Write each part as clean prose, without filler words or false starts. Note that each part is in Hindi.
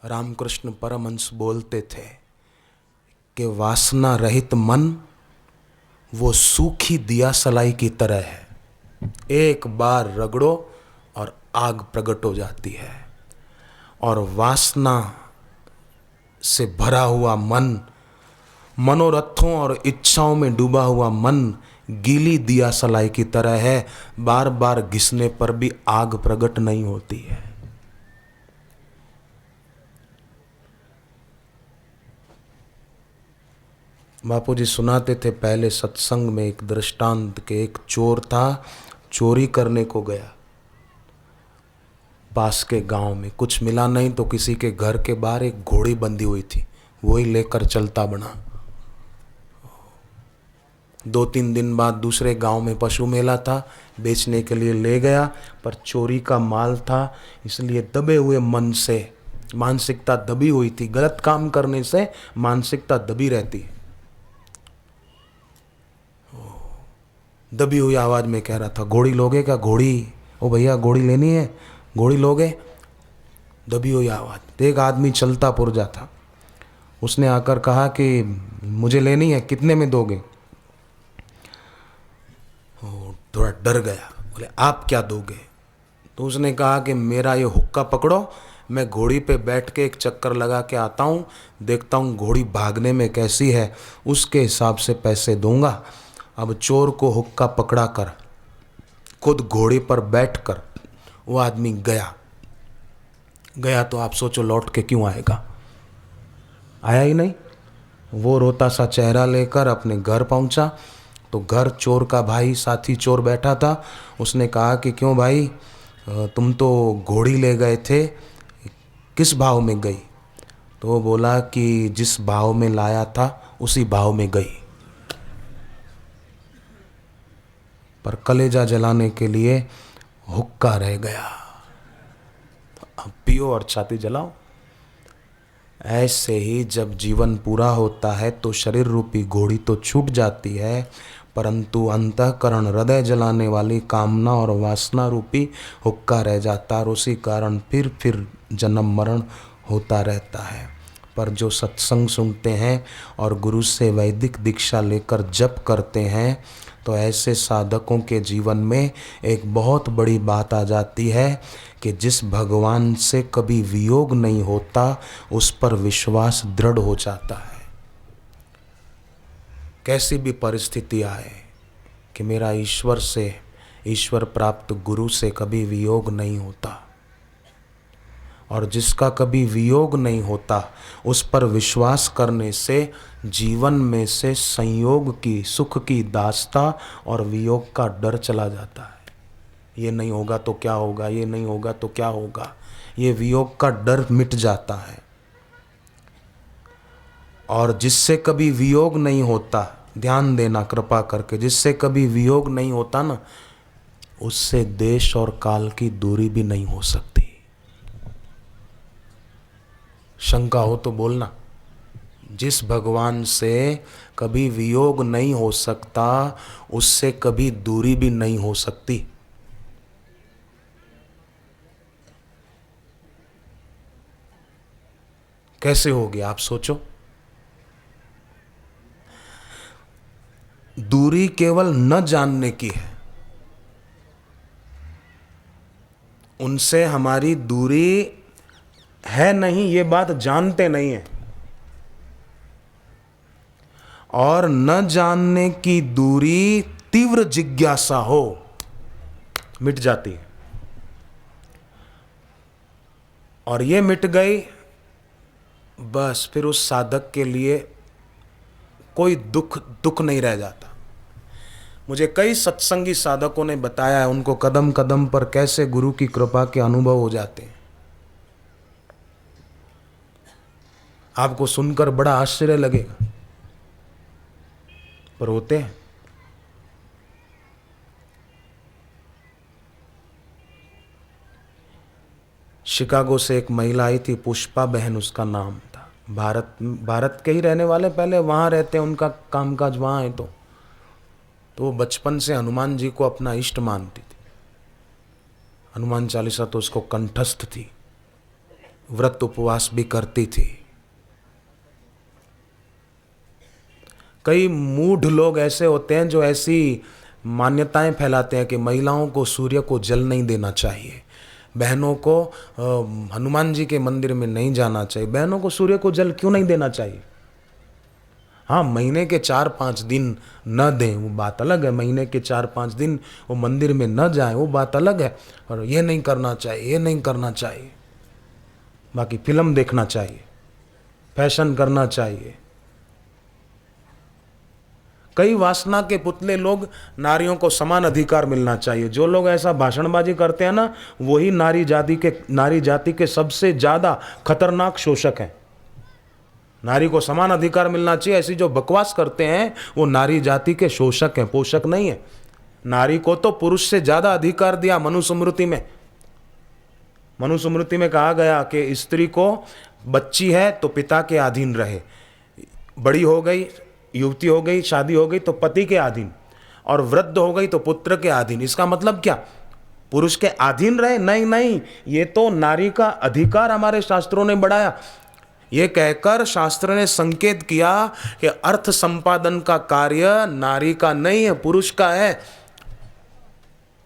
रामकृष्ण परमहंस बोलते थे कि वासना रहित मन वो सूखी दिया सलाई की तरह है, एक बार रगड़ो और आग प्रकट हो जाती है। और वासना से भरा हुआ मन, मनोरथों और इच्छाओं में डूबा हुआ मन गीली दिया सलाई की तरह है, बार बार घिसने पर भी आग प्रकट नहीं होती है। बापूजी सुनाते थे पहले सत्संग में एक दृष्टांत के, एक चोर था, चोरी करने को गया पास के गांव में, कुछ मिला नहीं तो किसी के घर के बाहर एक घोड़ी बंधी हुई थी, वही लेकर चलता बना। 2-3 दिन बाद दूसरे गांव में पशु मेला था, बेचने के लिए ले गया, पर चोरी का माल था, इसलिए दबे हुए मन से, मानसिकता दबी हुई थी, गलत काम करने से मानसिकता दबी रहती है। दबी हुई आवाज में कह रहा था, घोड़ी लोगे क्या? घोड़ी, ओ भैया घोड़ी लेनी है, घोड़ी लोगे? दबी हुई आवाज। एक आदमी चलता पुरजा था, उसने आकर कहा कि मुझे लेनी है, कितने में दोगे? थोड़ा डर गया, बोले आप क्या दोगे? तो उसने कहा कि मेरा ये हुक्का पकड़ो, मैं घोड़ी पे बैठ के एक चक्कर लगा के आता हूँ, देखता हूँ घोड़ी भागने में कैसी है, उसके हिसाब से पैसे दूंगा। अब चोर को हुक्का पकड़ा कर खुद घोड़े पर बैठकर वो आदमी गया तो आप सोचो लौट के क्यों आएगा? आया ही नहीं। वो रोता सा चेहरा लेकर अपने घर पहुंचा तो घर चोर का भाई साथी चोर बैठा था। उसने कहा कि क्यों भाई, तुम तो घोड़ी ले गए थे, किस भाव में गई? तो वो बोला कि जिस भाव में लाया था उसी भाव में गई, पर कलेजा जलाने के लिए हुक्का रह गया। अब पियो और छाती जलाओ। ऐसे ही जब जीवन पूरा होता है तो शरीर रूपी घोड़ी तो छूट जाती है, परंतु अंतःकरण हृदय जलाने वाली कामना और वासना रूपी हुक्का रह जाता, और उसी कारण फिर जन्म मरण होता रहता है। पर जो सत्संग सुनते हैं और गुरु से वैदिक दीक्षा लेकर जप करते हैं तो ऐसे साधकों के जीवन में एक बहुत बड़ी बात आ जाती है कि जिस भगवान से कभी वियोग नहीं होता उस पर विश्वास दृढ़ हो जाता है। कैसी भी परिस्थिति आए कि मेरा ईश्वर से, ईश्वर प्राप्त गुरु से कभी वियोग नहीं होता, और जिसका कभी वियोग नहीं होता उस पर विश्वास करने से जीवन में से संयोग की, सुख की दास्ता और वियोग का डर चला जाता है। ये नहीं होगा तो क्या होगा, ये नहीं होगा तो क्या होगा, ये वियोग का डर मिट जाता है। और जिससे कभी वियोग नहीं होता, ध्यान देना कृपा करके, जिससे कभी वियोग नहीं होता ना, उससे देश और काल की दूरी भी नहीं हो सकती। शंका हो तो बोलना। जिस भगवान से कभी वियोग नहीं हो सकता उससे कभी दूरी भी नहीं हो सकती। कैसे होगी आप सोचो। दूरी केवल न जानने की है, उनसे हमारी दूरी है नहीं, ये बात जानते नहीं है। और न जानने की दूरी तीव्र जिज्ञासा हो मिट जाती है, और ये मिट गई बस फिर उस साधक के लिए कोई दुख नहीं रह जाता। मुझे कई सत्संगी साधकों ने बताया है उनको कदम कदम पर कैसे गुरु की कृपा के अनुभव हो जाते हैं। आपको सुनकर बड़ा आश्चर्य लगेगा, पर होते हैं। शिकागो से एक महिला आई थी, पुष्पा बहन उसका नाम था। भारत के ही रहने वाले, पहले वहाँ रहते हैं, उनका कामकाज वहाँ है। तो वो बचपन से हनुमान जी को अपना इष्ट मानती थी। हनुमान चालीसा तो उसको कंठस्थ थी। व्रत उपवास भी करती थी। कई मूढ़ लोग ऐसे होते हैं जो ऐसी मान्यताएं फैलाते हैं कि महिलाओं को सूर्य को जल नहीं देना चाहिए, बहनों को हनुमान जी के मंदिर में नहीं जाना चाहिए। बहनों को सूर्य को जल क्यों नहीं देना चाहिए? हाँ, महीने के 4-5 दिन न दें वो बात अलग है, महीने के 4-5 दिन वो मंदिर में न जाएं वो बात अलग है। और ये नहीं करना चाहिए, ये नहीं करना चाहिए। बाकी फिल्म देखना चाहिए, फैशन करना चाहिए। कई वासना के पुतले लोग नारियों को समान अधिकार मिलना चाहिए। जो लोग ऐसा भाषणबाजी करते हैं ना, वही नारी जाति के सबसे ज्यादा खतरनाक शोषक हैं। नारी को समान अधिकार मिलना चाहिए, ऐसी जो बकवास करते हैं वो नारी जाति के शोषक हैं, पोषक नहीं है। नारी को तो पुरुष से ज्यादा अधिकार दिया मनुस्मृति में। मनुस्मृति में कहा गया कि स्त्री को बच्ची है तो पिता के अधीन रहे, बड़ी हो गई, युवती हो गई, शादी हो गई तो पति के अधीन, और वृद्ध हो गई तो पुत्र के अधीन। इसका मतलब क्या? पुरुष के अधीन रहे? नहीं नहीं, ये तो नारी का अधिकार हमारे शास्त्रों ने बढ़ाया। ये कहकर शास्त्र ने संकेत किया कि अर्थ संपादन का कार्य नारी का नहीं है, पुरुष का है।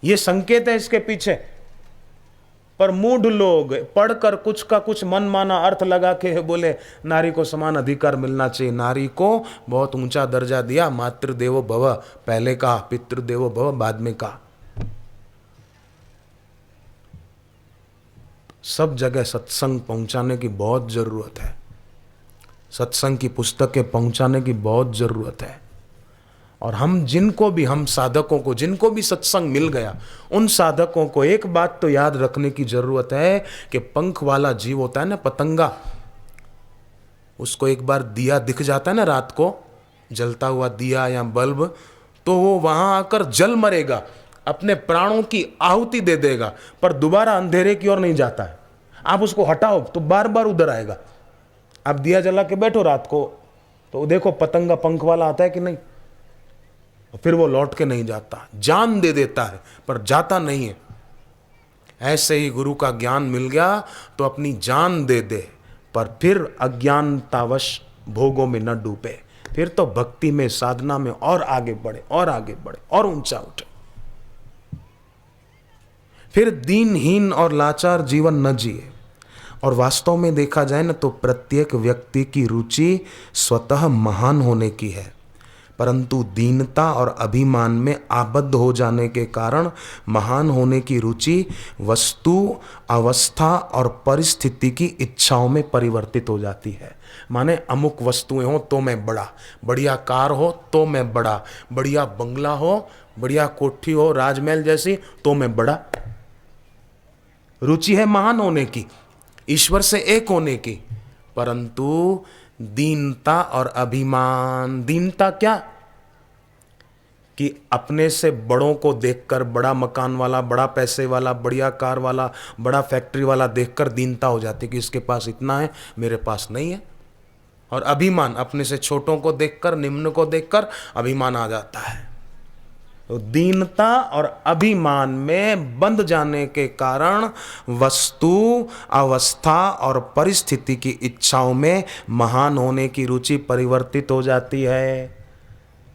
ये संकेत है इसके पीछे। पर मूढ़ लोग पढ़कर कुछ का कुछ मन माना अर्थ लगा के बोले नारी को समान अधिकार मिलना चाहिए, नारी को बहुत ऊंचा दर्जा दिया, मातृदेवो भव पहले कहा, पितृदेवो भव बाद में कहा। सब जगह सत्संग पहुंचाने की बहुत जरूरत है, सत्संग की पुस्तकें पहुंचाने की बहुत जरूरत है। और हम साधकों को जिनको भी सत्संग मिल गया, उन साधकों को एक बात तो याद रखने की जरूरत है कि पंख वाला जीव होता है ना, पतंगा, उसको एक बार दिया दिख जाता है ना रात को, जलता हुआ दिया या बल्ब, तो वो वहां आकर जल मरेगा, अपने प्राणों की आहुति दे देगा, पर दोबारा अंधेरे की ओर नहीं जाता है। आप उसको हटाओ तो बार बार उधर आएगा। आप दिया जला के बैठो रात को, तो देखो पतंगा पंख वाला आता है कि नहीं, फिर वो लौट के नहीं जाता, जान दे देता है पर जाता नहीं है। ऐसे ही गुरु का ज्ञान मिल गया तो अपनी जान दे दे, पर फिर अज्ञानतावश भोगों में न डूबे, फिर तो भक्ति में, साधना में और आगे बढ़े और आगे बढ़े और ऊंचा उठे। फिर दीनहीन और लाचार जीवन न जिए। और वास्तव में देखा जाए ना तो प्रत्येक व्यक्ति की रुचि स्वतः महान होने की है, परंतु दीनता और अभिमान में आबद्ध हो जाने के कारण महान होने की रुचि वस्तु, अवस्था और परिस्थिति की इच्छाओं में परिवर्तित हो जाती है। माने अमुक वस्तुएं हो तो मैं बड़ा, बढ़िया कार हो तो मैं बड़ा, बढ़िया बंगला हो, बढ़िया कोठी हो राजमहल जैसी तो मैं बड़ा। रुचि है महान होने की, ईश्वर से एक होने की, परंतु दीनता और अभिमान। दीनता क्या? कि अपने से बड़ों को देखकर, बड़ा मकान वाला, बड़ा पैसे वाला, बढ़िया कार वाला, बड़ा फैक्ट्री वाला देखकर दीनता हो जाती कि इसके पास इतना है, मेरे पास नहीं है। और अभिमान, अपने से छोटों को देखकर, निम्न को देखकर अभिमान आ जाता है। तो दीनता और अभिमान में बंध जाने के कारण वस्तु, अवस्था और परिस्थिति की इच्छाओं में महान होने की रुचि परिवर्तित हो जाती है।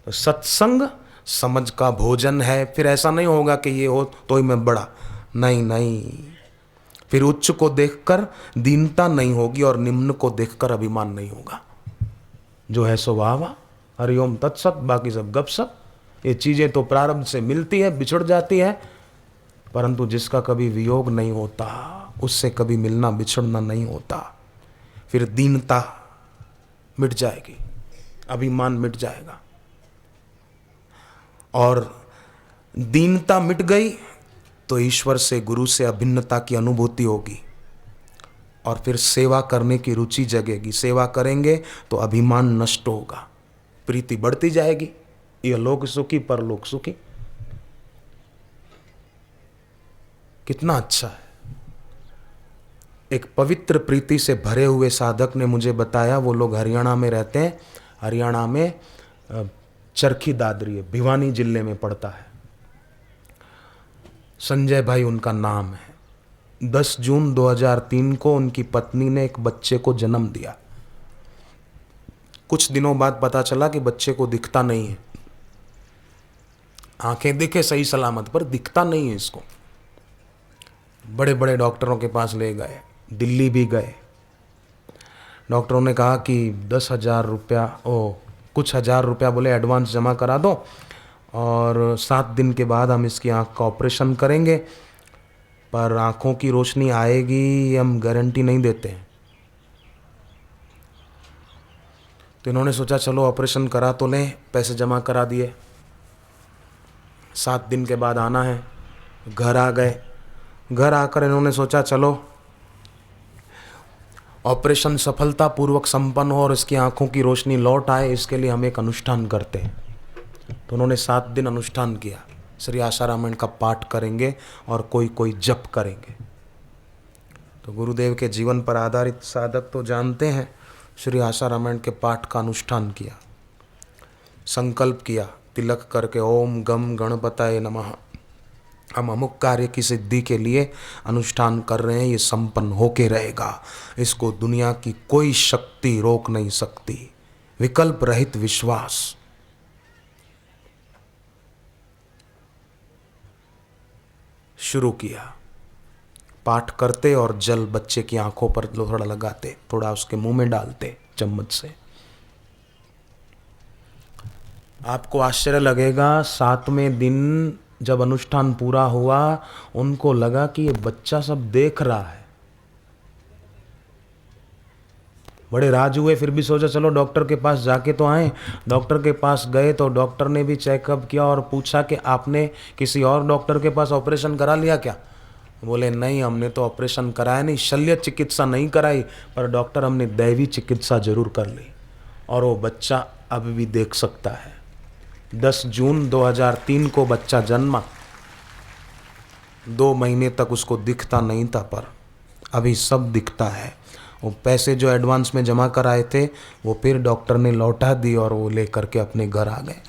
तो सत्संग समझ का भोजन है। फिर ऐसा नहीं होगा कि ये हो तो ही मैं बड़ा, नहीं नहीं। फिर उच्च को देखकर दीनता नहीं होगी और निम्न को देखकर अभिमान नहीं होगा। जो है सो वाह वाह, हरिओम तत्सत, बाकी सब गपशप। ये चीज़ें तो प्रारब्ध से मिलती है, बिछुड़ जाती है, परंतु जिसका कभी वियोग नहीं होता उससे कभी मिलना बिछड़ना नहीं होता। फिर दीनता मिट जाएगी, अभिमान मिट जाएगा। और दीनता मिट गई तो ईश्वर से, गुरु से अभिन्नता की अनुभूति होगी और फिर सेवा करने की रुचि जगेगी। सेवा करेंगे तो अभिमान नष्ट होगा, प्रीति बढ़ती जाएगी, यह लोक सुखी परलोक सुखी। कितना अच्छा है। एक पवित्र प्रीति से भरे हुए साधक ने मुझे बताया, वो लोग हरियाणा में रहते हैं, हरियाणा में चरखी दादरी है, भिवानी जिले में पड़ता है। संजय भाई उनका नाम है। 10 जून 2003 को उनकी पत्नी ने एक बच्चे को जन्म दिया। कुछ दिनों बाद पता चला कि बच्चे को दिखता नहीं है। आंखें दिखे सही सलामत, पर दिखता नहीं है इसको। बड़े बड़े डॉक्टरों के पास ले गए, दिल्ली भी गए। डॉक्टरों ने कहा कि 10,000 रुपया, कुछ हज़ार रुपया बोले एडवांस जमा करा दो और 7 दिन के बाद हम इसकी आंख का ऑपरेशन करेंगे, पर आंखों की रोशनी आएगी ये हम गारंटी नहीं देते हैं। तो इन्होंने सोचा चलो ऑपरेशन करा तो लें, पैसे जमा करा दिए। 7 दिन के बाद आना है। घर आ गए। घर आकर इन्होंने सोचा चलो ऑपरेशन सफलतापूर्वक संपन्न हो और इसकी आंखों की रोशनी लौट आए, इसके लिए हम एक अनुष्ठान करते हैं। तो उन्होंने 7 दिन अनुष्ठान किया। श्री आशा रामायण का पाठ करेंगे और कोई कोई जप करेंगे। तो गुरुदेव के जीवन पर आधारित साधक तो जानते हैं, श्री आशा रामायण के पाठ का अनुष्ठान किया। संकल्प किया तिलक करके, ओम गम गणपतये नमः, हम अमुक कार्य की सिद्धि के लिए अनुष्ठान कर रहे हैं, ये संपन्न होके रहेगा, इसको दुनिया की कोई शक्ति रोक नहीं सकती। विकल्प रहित विश्वास। शुरू किया। पाठ करते और जल बच्चे की आंखों पर थोड़ा लगाते, थोड़ा उसके मुंह में डालते चम्मच से। आपको आश्चर्य लगेगा, 7वें दिन जब अनुष्ठान पूरा हुआ उनको लगा कि ये बच्चा सब देख रहा है। बड़े राज हुए, फिर भी सोचा चलो डॉक्टर के पास जाके तो आए। डॉक्टर के पास गए तो डॉक्टर ने भी चेकअप किया और पूछा कि आपने किसी और डॉक्टर के पास ऑपरेशन करा लिया क्या? बोले नहीं, हमने तो ऑपरेशन कराया नहीं, शल्य चिकित्सा नहीं कराई, पर डॉक्टर हमने दैवी चिकित्सा जरूर कर ली और वो बच्चा अभी भी देख सकता है। 10 जून 2003 को बच्चा जन्मा। 2 महीने तक उसको दिखता नहीं था, पर अभी सब दिखता है। वो पैसे जो एडवांस में जमा कराए थे वो फिर डॉक्टर ने लौटा दी और वो लेकर के अपने घर आ गए।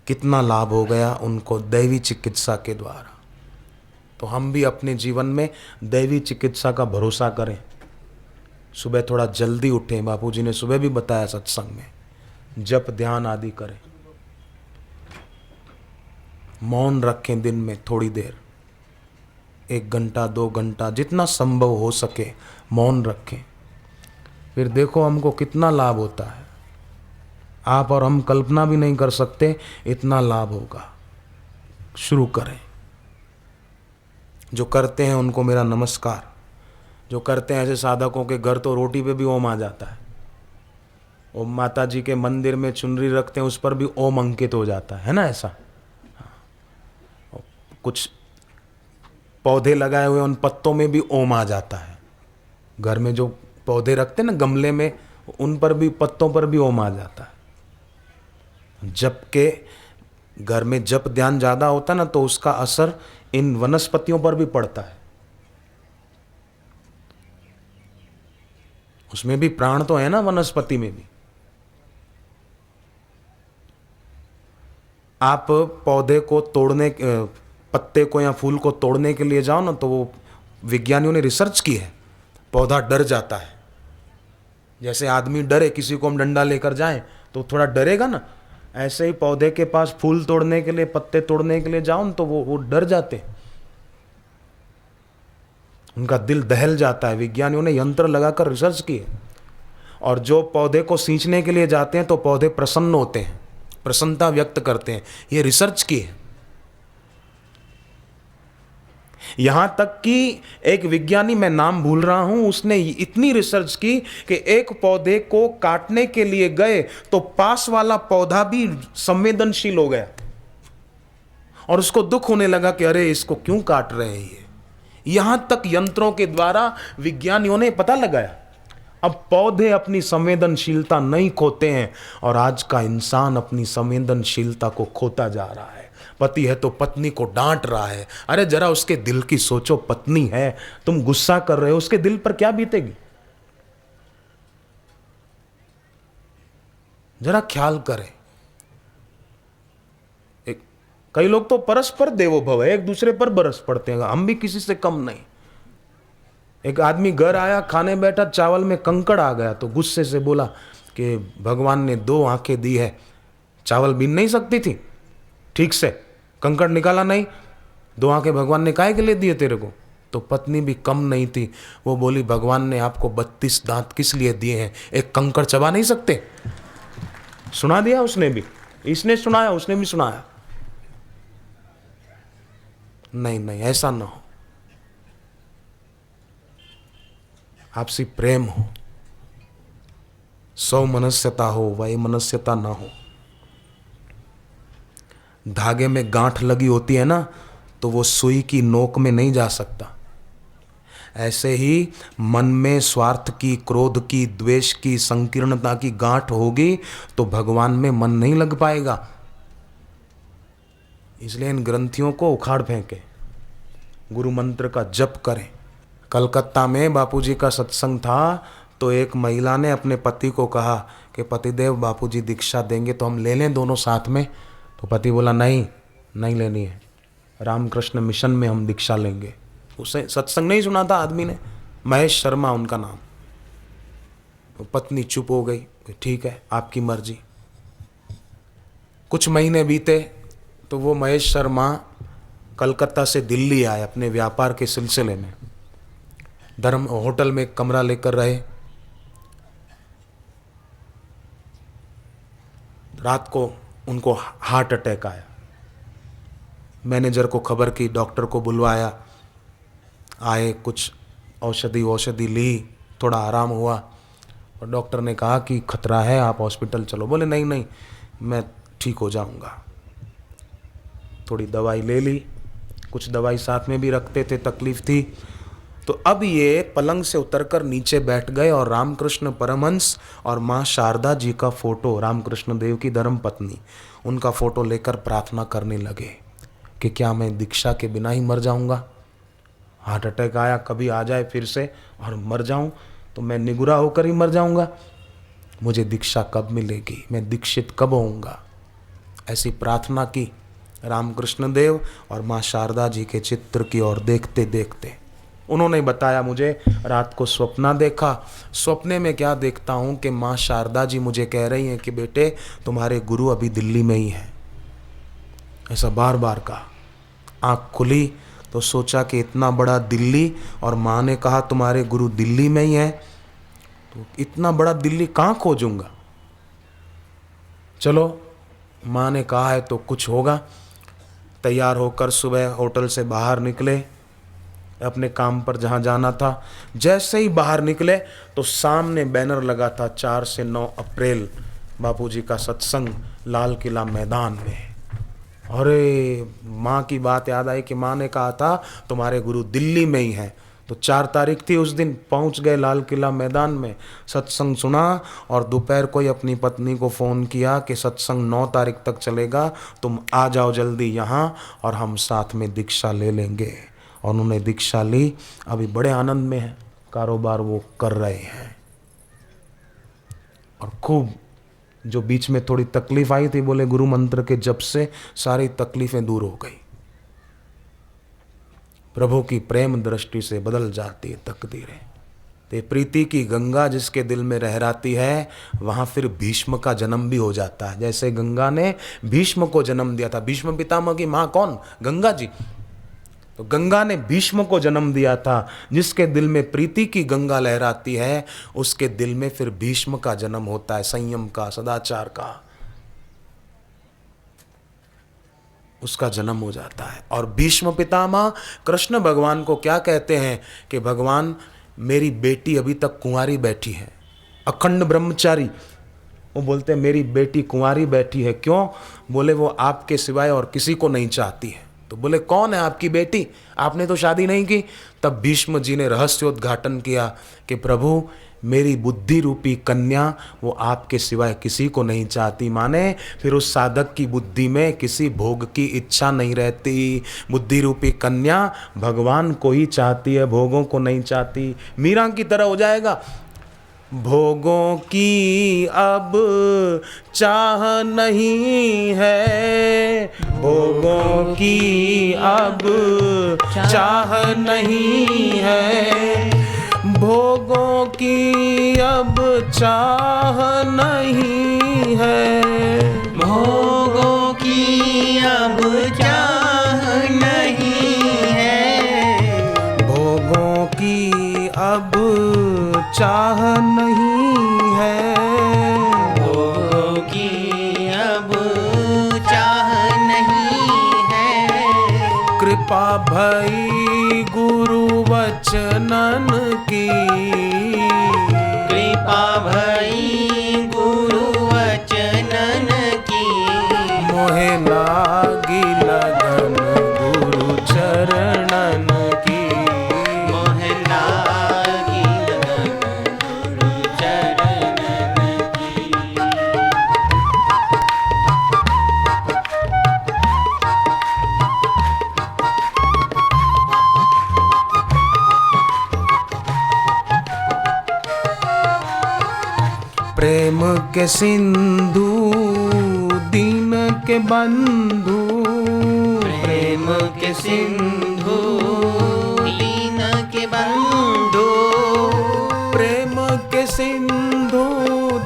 कितना लाभ हो गया उनको दैवी चिकित्सा के द्वारा। तो हम भी अपने जीवन में दैवी चिकित्सा का भरोसा करें। सुबह थोड़ा जल्दी उठें, बापूजी ने सुबह भी बताया सत्संग में, जप ध्यान आदि करें। मौन रखें दिन में थोड़ी देर, 1 घंटा 2 घंटा जितना संभव हो सके मौन रखें। फिर देखो हमको कितना लाभ होता है। आप और हम कल्पना भी नहीं कर सकते इतना लाभ होगा। शुरू करें। जो करते हैं उनको मेरा नमस्कार। जो करते हैं ऐसे साधकों के घर तो रोटी पे भी ओम आ जाता है। ओम माता जी के मंदिर में चुनरी रखते हैं, उस पर भी ओम अंकित हो जाता है ना ऐसा। कुछ पौधे लगाए हुए उन पत्तों में भी ओम आ जाता है। घर में जो पौधे रखते हैं ना गमले में, उन पर भी पत्तों पर भी ओम आ जाता है। जप के घर में जप ध्यान ज़्यादा होता है ना, तो उसका असर इन वनस्पतियों पर भी पड़ता है। उसमें भी प्राण तो है ना, वनस्पति में भी। आप पौधे को तोड़ने, पत्ते को या फूल को तोड़ने के लिए जाओ ना, तो वो विज्ञानियों ने रिसर्च की है, पौधा डर जाता है। जैसे आदमी डरे, किसी को हम डंडा लेकर जाएं तो थोड़ा डरेगा ना, ऐसे ही पौधे के पास फूल तोड़ने के लिए, पत्ते तोड़ने के लिए जाओ ना, तो वो डर जाते, उनका दिल दहल जाता है। विज्ञानियों ने यंत्र लगाकर रिसर्च की है। और जो पौधे को सींचने के लिए जाते हैं तो पौधे प्रसन्न होते हैं, प्रसन्नता व्यक्त करते हैं। ये रिसर्च की है। यहां तक कि एक विज्ञानी, मैं नाम भूल रहा हूं, उसने इतनी रिसर्च की कि एक पौधे को काटने के लिए गए तो पास वाला पौधा भी संवेदनशील हो गया और उसको दुख होने लगा कि अरे इसको क्यों काट रहे हैं ये। यहां तक यंत्रों के द्वारा विज्ञानियों ने पता लगाया। अब पौधे अपनी संवेदनशीलता नहीं खोते हैं और आज का इंसान अपनी संवेदनशीलता को खोता जा रहा है। पति है तो पत्नी को डांट रहा है। अरे जरा उसके दिल की सोचो, पत्नी है, तुम गुस्सा कर रहे हो, उसके दिल पर क्या बीतेगी? जरा ख्याल करें। एक कई लोग तो परस्पर देवो भव है, एक दूसरे पर बरस पड़ते हैं, हम भी किसी से कम नहीं। एक आदमी घर आया, खाने बैठा, चावल में कंकड़ आ गया तो गुस्से से बोला कि भगवान ने 2 आंखें दी है, चावल बीन नहीं सकती थी ठीक से, कंकड़ निकाला नहीं, 2 आंखें भगवान ने काहे के लिए दिए तेरे को? तो पत्नी भी कम नहीं थी, वो बोली भगवान ने आपको 32 दांत किस लिए दिए हैं, एक कंकड़ चबा नहीं सकते? सुना दिया उसने भी, इसने सुनाया, उसने भी सुनाया। नहीं नहीं, ऐसा ना हो, आपसी प्रेम हो, सौमनस्यता हो, वैमनस्यता ना हो। धागे में गांठ लगी होती है ना, तो वो सुई की नोक में नहीं जा सकता। ऐसे ही मन में स्वार्थ की, क्रोध की, द्वेष की, संकीर्णता की गांठ होगी तो भगवान में मन नहीं लग पाएगा। इसलिए इन ग्रंथियों को उखाड़ फेंके, गुरु मंत्र का जप करें। कलकत्ता में बापूजी का सत्संग था, तो एक महिला ने अपने पति को कहा कि पतिदेव बापूजी दीक्षा देंगे तो हम ले लें दोनों साथ में। तो पति बोला नहीं, नहीं लेनी है, रामकृष्ण मिशन में हम दीक्षा लेंगे। उसे सत्संग नहीं सुना था आदमी ने, महेश शर्मा उनका नाम। तो पत्नी चुप हो गई, ठीक है आपकी मर्जी। कुछ महीने बीते तो वो महेश शर्मा कलकत्ता से दिल्ली आए अपने व्यापार के सिलसिले में। धर्म होटल में कमरा लेकर रहे। रात को उनको हार्ट अटैक आया। मैनेजर को खबर की, डॉक्टर को बुलवाया, आए, कुछ औषधि ली, थोड़ा आराम हुआ और डॉक्टर ने कहा कि खतरा है, आप हॉस्पिटल चलो। बोले नहीं नहीं, मैं ठीक हो जाऊंगा। थोड़ी दवाई ले ली, कुछ दवाई साथ में भी रखते थे, तकलीफ थी। तो अब ये पलंग से उतरकर नीचे बैठ गए और रामकृष्ण परमहंस और माँ शारदा जी का फोटो, रामकृष्ण देव की धर्म पत्नी, उनका फोटो लेकर प्रार्थना करने लगे कि क्या मैं दीक्षा के बिना ही मर जाऊंगा? हार्ट अटैक आया, कभी आ जाए फिर से और मर जाऊं तो मैं निगुरा होकर ही मर जाऊंगा। मुझे दीक्षा कब मिलेगी, मैं दीक्षित कब होऊंगा? ऐसी प्रार्थना की रामकृष्ण देव और माँ शारदा जी के चित्र की ओर देखते देखते। उन्होंने बताया मुझे रात को सपना देखा। सपने में क्या देखता हूँ कि माँ शारदा जी मुझे कह रही हैं कि बेटे तुम्हारे गुरु अभी दिल्ली में ही हैं। ऐसा बार बार कहा। आँख खुली तो सोचा कि इतना बड़ा दिल्ली, और माँ ने कहा तुम्हारे गुरु दिल्ली में ही हैं, तो इतना बड़ा दिल्ली कहाँ खोजूंगा? चलो माँ ने कहा है तो कुछ होगा। तैयार होकर सुबह होटल से बाहर निकले अपने काम पर जहाँ जाना था। जैसे ही बाहर निकले तो सामने बैनर लगा था 4 से 9 अप्रैल बापूजी का सत्संग लाल किला मैदान में। अरे माँ की बात याद आई कि माँ ने कहा था तुम्हारे गुरु दिल्ली में ही हैं। तो 4 तारीख थी, उस दिन पहुँच गए लाल किला मैदान में, सत्संग सुना और दोपहर को ही अपनी पत्नी को फ़ोन किया कि सत्संग 9 तारीख तक चलेगा, तुम आ जाओ जल्दी यहाँ और हम साथ में दीक्षा ले लेंगे। और उन्होंने दीक्षा ली, अभी बड़े आनंद में है, कारोबार वो कर रहे हैं। और खूब जो बीच में थोड़ी तकलीफ आई थी, बोले गुरु मंत्र के जप से सारी तकलीफें दूर हो गई। प्रभु की प्रेम दृष्टि से बदल जाती है तकदीरें। ते प्रीति की गंगा जिसके दिल में रहराती है, वहाँ फिर भीष्म का जन्म भी हो जाता है। जैसे गंगा ने भीष्म को जन्म दिया था। भीष्म पितामह की माँ कौन? गंगा जी। तो गंगा ने भीष्म को जन्म दिया था। जिसके दिल में प्रीति की गंगा लहराती है, उसके दिल में फिर भीष्म का जन्म होता है, संयम का, सदाचार का, उसका जन्म हो जाता है। और भीष्म पितामह कृष्ण भगवान को क्या कहते हैं कि भगवान मेरी बेटी अभी तक कुंवारी बैठी है, अखंड ब्रह्मचारी। वो बोलते हैं मेरी बेटी कुंवारी बैठी है, क्यों? बोले वो आपके सिवाय और किसी को नहीं चाहती है। तो बोले कौन है आपकी बेटी? आपने तो शादी नहीं की। तब भीष्म जी ने रहस्योद्घाटन किया कि प्रभु मेरी बुद्धि रूपी कन्या वो आपके सिवाय किसी को नहीं चाहती। माने फिर उस साधक की बुद्धि में किसी भोग की इच्छा नहीं रहती। बुद्धि रूपी कन्या भगवान को ही चाहती है, भोगों को नहीं चाहती। मीरा की तरह हो जाएगा। भोगों की अब चाह नहीं है, भोगों की अब चाह नहीं है, भोगों की अब चाह नहीं है, भोगों की अब चाह नहीं है, भोगों की अब चाह नहीं है, भोगों की अब चाह नहीं है। कृपा भई गुरु वचनन की, कृपा भई गुरु वचनन की, मोहे लागी लगन गुरु चरणन की, मोह लागी लगन गुरु चरणन की। प्रेम के सिंधु दीन के बंधु, प्रेम के सिंधु दीन के बंधु, प्रेम के सिंधु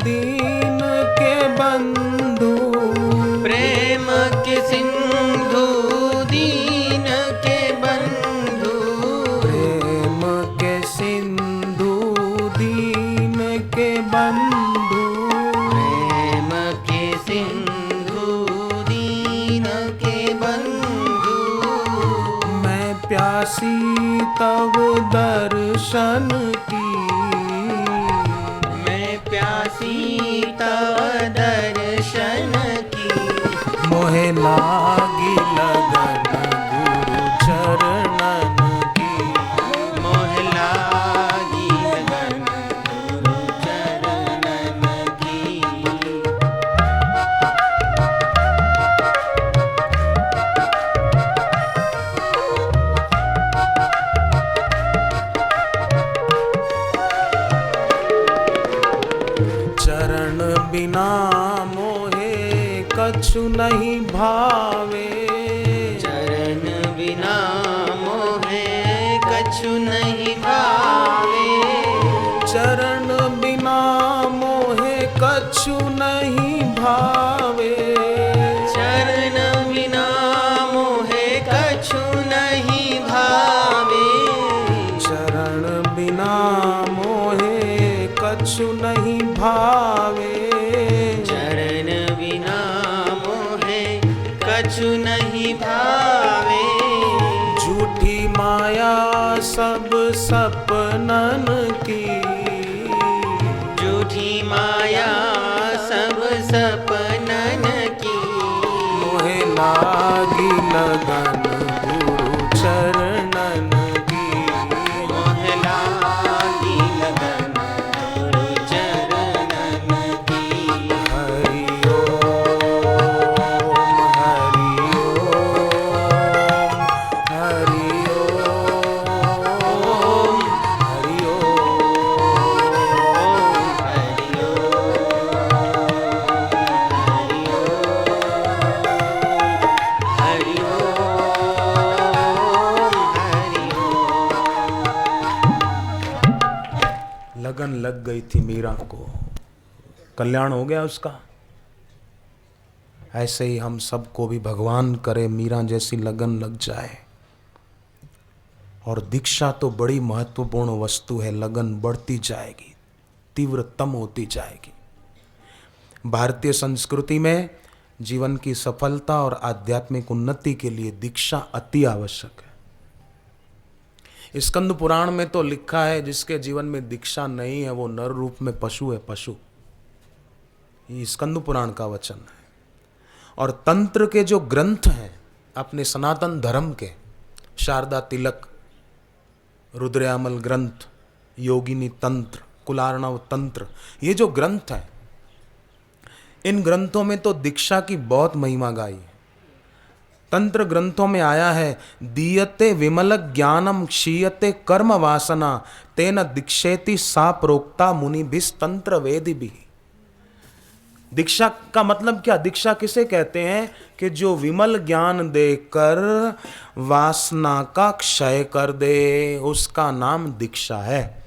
दीन के बंधु, प्रेम के सिंधु दीन के बंधु, प्रेम के सिंधु दीन के बंधु, प्रेम के सिंधु दीन के बंधु, मैं प्यासी तव दर्शन की, मैं प्यासी तव दर्शन की, मोहे लागी लगन गुरु चरणन की, मोह लागी लगन गुरु चरणन की। चरण बिना मोहे कछु नहीं भावे, चरण बिना मोहे कछु नहीं भावे, चरण बिना मोहे कछु नहीं भावे, चरण बिना मोहे कछु नहीं भावे, चरण बिना मोहे कछु नहीं भावे, चरण बिना मोहे कछु नहीं भावे, झूठी माया सब सपनन की, झूठी माया सब सपनन की, मोहे लागी लगन गुरु चरणन की, मोह लागी लगन गुरु चरणन की। हरि ओम हरि ओम हरि ओम हरि लगन लग गई थी मीरा को, कल्याण हो गया उसका। ऐसे ही हम सबको भी भगवान करे मीरा जैसी लगन लग जाए। और दीक्षा तो बड़ी महत्वपूर्ण वस्तु है, लगन बढ़ती जाएगी, तीव्रतम होती जाएगी। भारतीय संस्कृति में जीवन की सफलता और आध्यात्मिक उन्नति के लिए दीक्षा अति आवश्यक है। स्कंद पुराण में तो लिखा है जिसके जीवन में दीक्षा नहीं है वो नर रूप में पशु है, पशु। ये स्कंद पुराण का वचन है। और तंत्र के जो ग्रंथ हैं अपने सनातन धर्म के, शारदा तिलक, रुद्रयामल ग्रंथ, योगिनी तंत्र, कुलार्णव तंत्र, ये जो ग्रंथ हैं, इन ग्रंथों में तो दीक्षा की बहुत महिमा गाई है। तंत्र ग्रंथों में आया है, दीयते विमल ज्ञानम क्षीयते कर्म वासना तेन दीक्षेति सा प्रोक्ता मुनिभिस तंत्र वेदी भी। दीक्षा का मतलब क्या? दीक्षा किसे कहते हैं? कि जो विमल ज्ञान देकर वासना का क्षय कर दे, उसका नाम दीक्षा है।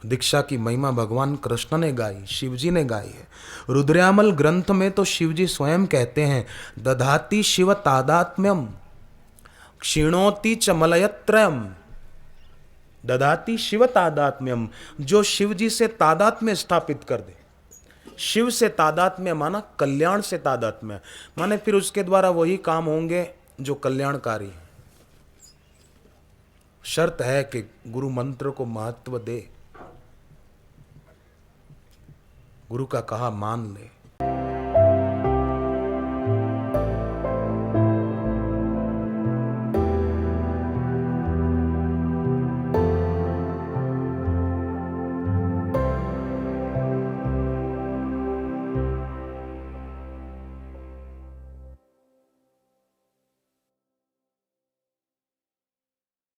दीक्षा की महिमा भगवान कृष्ण ने गाई, शिव जी ने गाई है। रुद्रयामल ग्रंथ में तो शिव जी स्वयं कहते हैं, दधाति शिव तादात्म्यम क्षीणोति च मलयत्रयम। दधाति शिव तादात्म्यम, जो शिव जी से तादात्म्य स्थापित कर दे। शिव से तादात्म्य माना कल्याण से तादात्म्य, माने फिर उसके द्वारा वही काम होंगे जो कल्याणकारी है। शर्त है कि गुरु मंत्र को महत्व दे, गुरु का कहा मान ले।